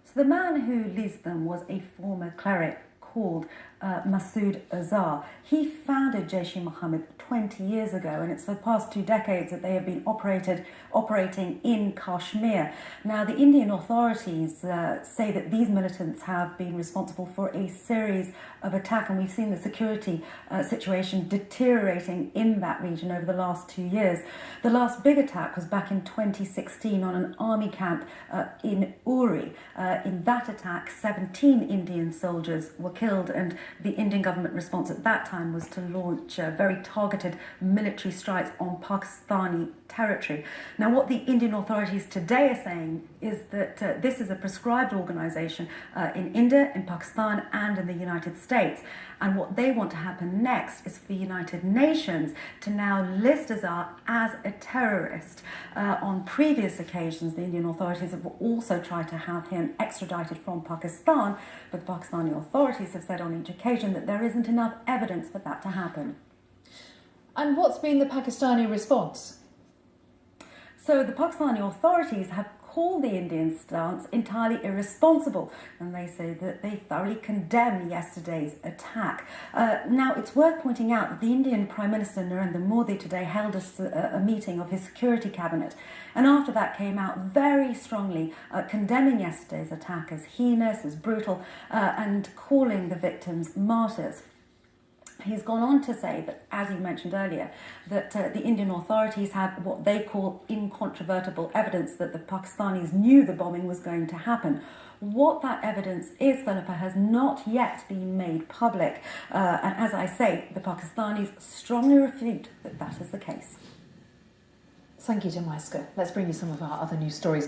So the man who leased them was a former cleric called Masood Azhar. He founded Jaish-e-Mohammed 20 years ago, and it's for the past 2 decades that they have been operating in Kashmir. Now, the Indian authorities say that these militants have been responsible for a series of attacks, and we've seen the security situation deteriorating in that region over the last 2 years. The last big attack was back in 2016 on an army camp in Uri. In that attack, 17 Indian soldiers were killed, and the Indian government response at that time was to launch very targeted military strikes on Pakistani territory. Now, what the Indian authorities today are saying is that this is a proscribed organisation in India, in Pakistan and in the United States. And what they want to happen next is for the United Nations to now list Azhar as a terrorist. On previous occasions, the Indian authorities have also tried to have him extradited from Pakistan, but the Pakistani authorities have said on each occasion that there isn't enough evidence for that to happen. And what's been the Pakistani response? So the Pakistani authorities have called the Indian stance entirely irresponsible, and they say that they thoroughly condemn yesterday's attack. Now, it's worth pointing out that the Indian Prime Minister Narendra Modi today held a meeting of his security cabinet, and after that came out very strongly condemning yesterday's attack as heinous, as brutal, and calling the victims martyrs. He's gone on to say that, as you mentioned earlier, that the Indian authorities have what they call incontrovertible evidence that the Pakistanis knew the bombing was going to happen. What that evidence is, Philippa, has not yet been made public. And as I say, the Pakistanis strongly refute that that is the case. Thank you, Jemaiska. Let's bring you some of our other news stories now.